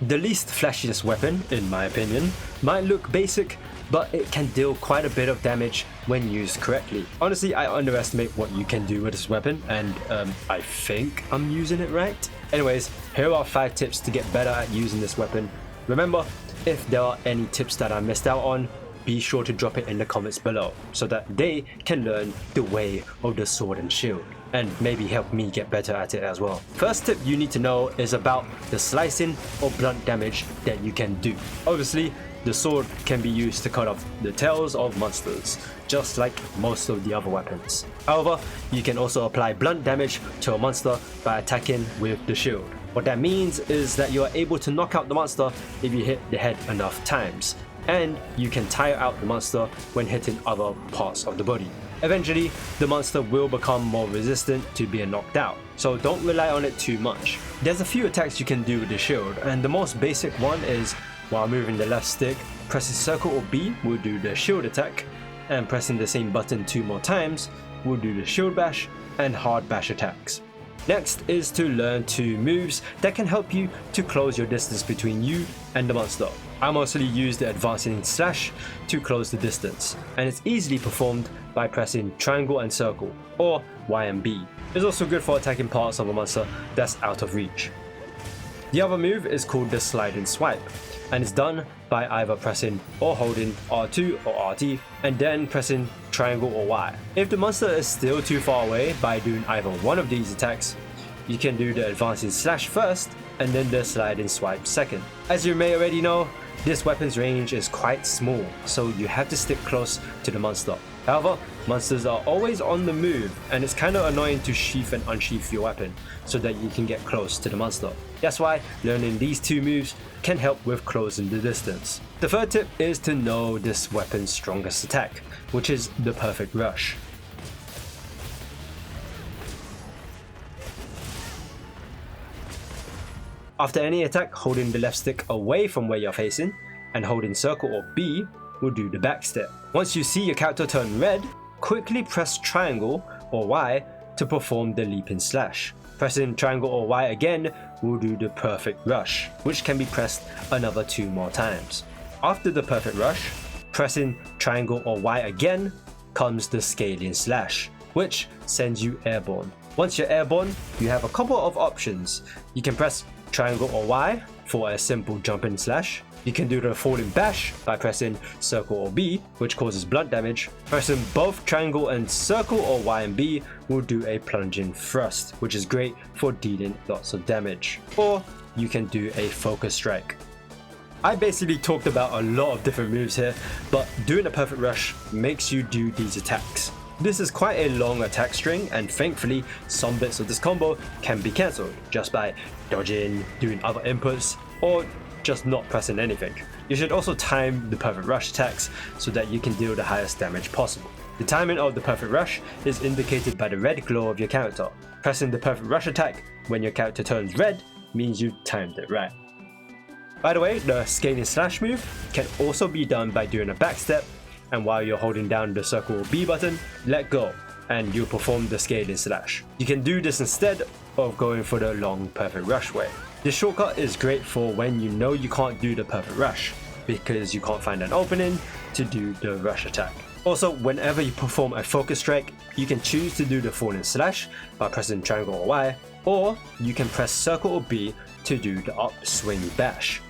The least flashiest weapon, in my opinion, might look basic, but it can deal quite a bit of damage when used correctly. Honestly, I underestimate what you can do with this weapon, and I think I'm using it right. Anyways, here are 5 tips to get better at using this weapon. Remember, if there are any tips that I missed out on, be sure to drop it in the comments below so that they can learn the way of the sword and shield and maybe help me get better at it as well. First tip you need to know is about the slicing or blunt damage that you can do. Obviously, the sword can be used to cut off the tails of monsters, just like most of the other weapons. However, you can also apply blunt damage to a monster by attacking with the shield. What that means is that you are able to knock out the monster if you hit the head enough times, and you can tire out the monster when hitting other parts of the body. Eventually, the monster will become more resistant to being knocked out, so don't rely on it too much. There's a few attacks you can do with the shield, and the most basic one is while moving the left stick, pressing circle or B will do the shield attack, and pressing the same button 2 more times will do the shield bash and hard bash attacks. Next is to learn 2 moves that can help you to close your distance between you and the monster. I mostly use the advancing slash to close the distance, and it's easily performed by pressing triangle and circle, or Y and B. It's also good for attacking parts of a monster that's out of reach. The other move is called the slide and swipe, and it's done by either pressing or holding R2 or RT and then pressing triangle or Y. If the monster is still too far away by doing either one of these attacks, you can do the advancing slash first and then the slide and swipe second. As you may already know, this weapon's range is quite small, so you have to stick close to the monster. However, monsters are always on the move, and it's kinda annoying to sheath and unsheath your weapon so that you can get close to the monster. That's why learning these 2 moves can help with closing the distance. The third tip is to know this weapon's strongest attack, which is the perfect rush. After any attack, holding the left stick away from where you're facing and holding circle or B will do the back step. Once you see your character turn red, quickly press triangle or Y to perform the leaping slash. Pressing triangle or Y again will do the perfect rush, which can be pressed another 2 more times. After the perfect rush, pressing triangle or Y again comes the scaling slash, which sends you airborne. Once you're airborne, you have a couple of options. You can press triangle or Y for a simple jumping slash. You can do the falling bash by pressing circle or B, which causes blunt damage. Pressing both triangle and circle or Y and B will do a plunging thrust, which is great for dealing lots of damage. Or you can do a focus strike. I basically talked about a lot of different moves here, but doing a perfect rush makes you do these attacks. This is quite a long attack string, and thankfully some bits of this combo can be cancelled just by dodging, doing other inputs, or just not pressing anything. You should also time the perfect rush attacks so that you can deal the highest damage possible. The timing of the perfect rush is indicated by the red glow of your character. Pressing the perfect rush attack when your character turns red means you timed it right. By the way, the scaling slash move can also be done by doing a backstep, and while you're holding down the circle B button, let go and you'll perform the scaling slash. You can do this instead of going for the long perfect rush way. This shortcut is great for when you know you can't do the perfect rush because you can't find an opening to do the rush attack. Also, whenever you perform a focus strike, you can choose to do the falling slash by pressing triangle or Y, or you can press circle or B to do the upswing bash,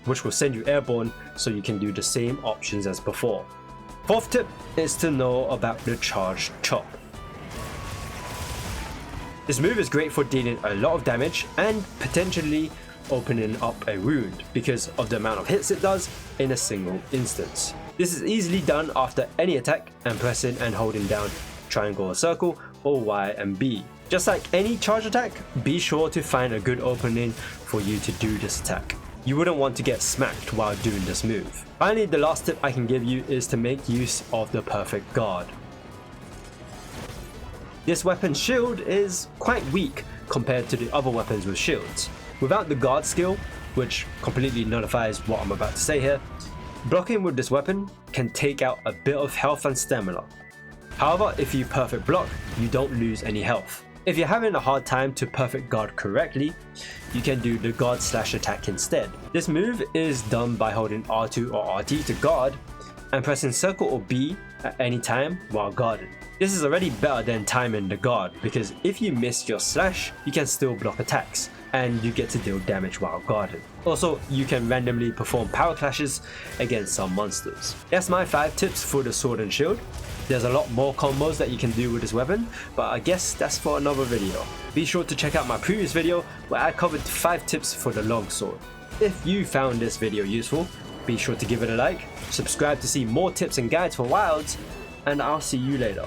which will send you airborne so you can do the same options as before. Fourth tip is to know about the charged chop. This move is great for dealing a lot of damage and potentially opening up a wound because of the amount of hits it does in a single instance. This is easily done after any attack and pressing and holding down triangle or circle or Y and B. Just like any charge attack, be sure to find a good opening for you to do this attack. You wouldn't want to get smacked while doing this move. Finally, the last tip I can give you is to make use of the perfect guard. This weapon's shield is quite weak compared to the other weapons with shields. Without the guard skill, which completely nullifies what I'm about to say here, blocking with this weapon can take out a bit of health and stamina. However, if you perfect block, you don't lose any health. If you're having a hard time to perfect guard correctly, you can do the guard slash attack instead. This move is done by holding R2 or RT to guard and pressing circle or B at any time while guarding. This is already better than timing the guard, because if you miss your slash, you can still block attacks and you get to deal damage while guarding. Also, you can randomly perform power clashes against some monsters. That's my 5 tips for the sword and shield. There's a lot more combos that you can do with this weapon, but I guess that's for another video. Be sure to check out my previous video where I covered 5 tips for the longsword. If you found this video useful, be sure to give it a like, subscribe to see more tips and guides for wilds, and I'll see you later.